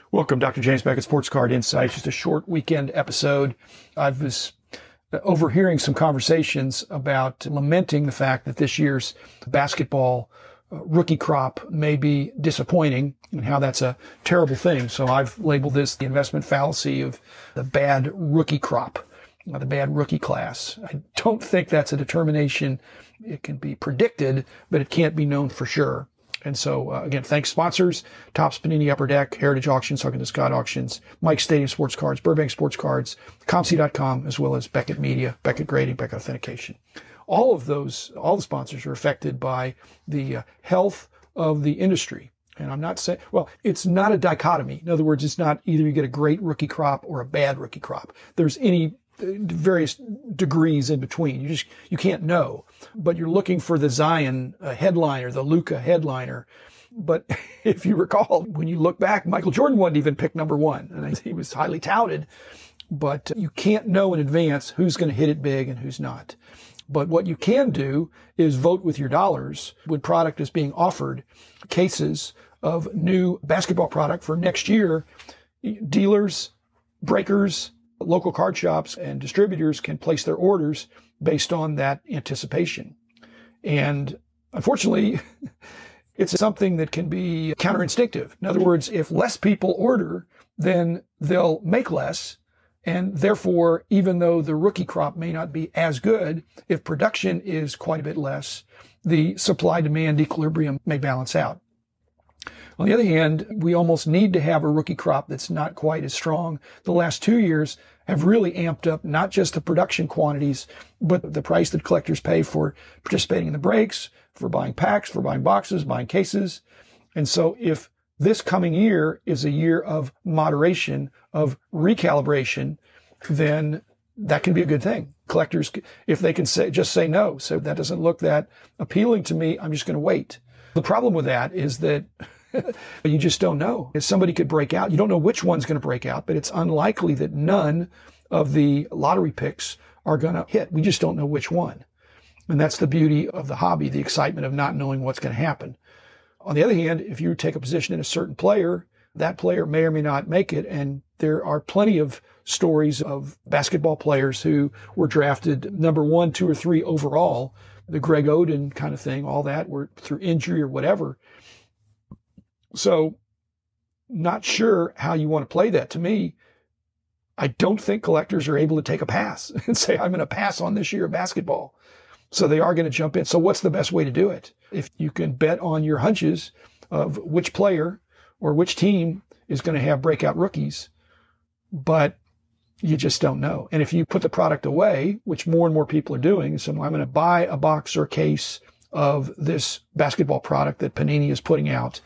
Welcome, Dr. James back at Sports Card Insights. Just a short weekend episode. I was overhearing some conversations about lamenting the fact that this year's basketball rookie crop may be disappointing and how that's a terrible thing. So I've labeled this the investment fallacy of the bad rookie crop, the bad rookie class. I don't think that's a determination. It can be predicted, but it can't be known for sure. And so, again, thanks sponsors, Topps Panini Upper Deck, Heritage Auctions, Huggins and Scott Auctions, Mike Stadium Sports Cards, Burbank Sports Cards, ComC.com, as well as Beckett Media, Beckett Grading, Beckett Authentication. All the sponsors are affected by the health of the industry. And I'm not saying, well, it's not a dichotomy. In other words, it's not either you get a great rookie crop or a bad rookie crop. There's any various degrees in between. You can't know, but you're looking for the Zion headliner, the Luka headliner. But if you recall, when you look back, Michael Jordan wasn't even picked number one, and he was highly touted, but you can't know in advance who's going to hit it big and who's not. But what you can do is vote with your dollars when product is being offered. Cases of new basketball product for next year, dealers, breakers, local card shops and distributors can place their orders based on that anticipation. And unfortunately, it's something that can be counterinstinctive. In other words, if less people order, then they'll make less. And therefore, even though the rookie crop may not be as good, if production is quite a bit less, the supply-demand equilibrium may balance out. On the other hand, we almost need to have a rookie crop that's not quite as strong. The last 2 years have really amped up not just the production quantities, but the price that collectors pay for participating in the breaks, for buying packs, for buying boxes, buying cases. And so if this coming year is a year of moderation, of recalibration, then that can be a good thing. Collectors, if they can just say no, so that doesn't look that appealing to me, I'm just going to wait. The problem with that is that you just don't know. If somebody could break out, you don't know which one's going to break out, but it's unlikely that none of the lottery picks are going to hit. We just don't know which one. And that's the beauty of the hobby, the excitement of not knowing what's going to happen. On the other hand, if you take a position in a certain player, that player may or may not make it. And there are plenty of stories of basketball players who were drafted number 1, 2, or 3 overall, the Greg Oden kind of thing, all that were through injury or whatever. So not sure how you want to play that. To me, I don't think collectors are able to take a pass and say, I'm going to pass on this year of basketball. So they are going to jump in. So what's the best way to do it? If you can bet on your hunches of which player or which team is going to have breakout rookies, but you just don't know. And if you put the product away, which more and more people are doing, so I'm going to buy a box or case of this basketball product that Panini is putting out.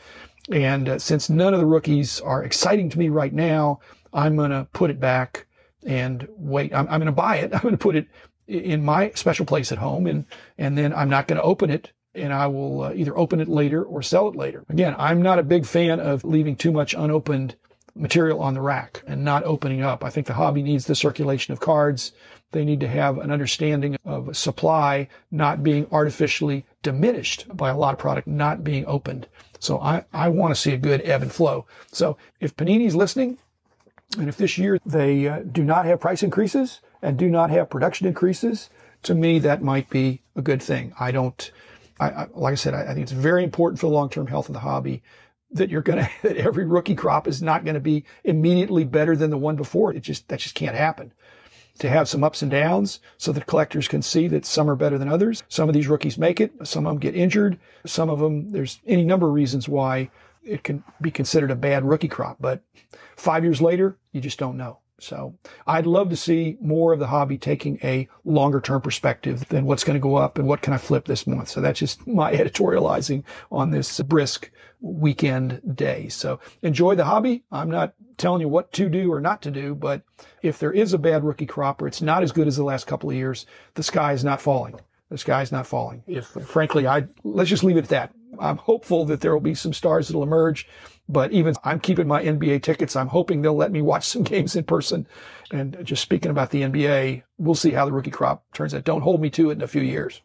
And since none of the rookies are exciting to me right now, I'm going to put it back and wait. I'm going to buy it. I'm going to put it in my special place at home, and then I'm not going to open it, and I will either open it later or sell it later. Again, I'm not a big fan of leaving too much unopened material on the rack and not opening up. I think the hobby needs the circulation of cards. They need to have an understanding of supply not being artificially diminished by a lot of product not being opened. So I want to see a good ebb and flow. So if Panini's listening, and if this year they do not have price increases and do not have production increases, to me, that might be a good thing. Like I said, I think it's very important for the long-term health of the hobby that that every rookie crop is not going to be immediately better than the one before. That just can't happen. To have some ups and downs so that collectors can see that some are better than others. Some of these rookies make it. Some of them get injured. Some of them, there's any number of reasons why it can be considered a bad rookie crop. But 5 years later, you just don't know. So I'd love to see more of the hobby taking a longer term perspective than what's going to go up and what can I flip this month. So that's just my editorializing on this brisk weekend day. So enjoy the hobby. I'm not telling you what to do or not to do, but if there is a bad rookie crop or it's not as good as the last couple of years, the sky is not falling. The sky is not falling. Frankly, let's just leave it at that. I'm hopeful that there will be some stars that'll emerge, but even I'm keeping my NBA tickets. I'm hoping they'll let me watch some games in person. And just speaking about the NBA, we'll see how the rookie crop turns out. Don't hold me to it in a few years.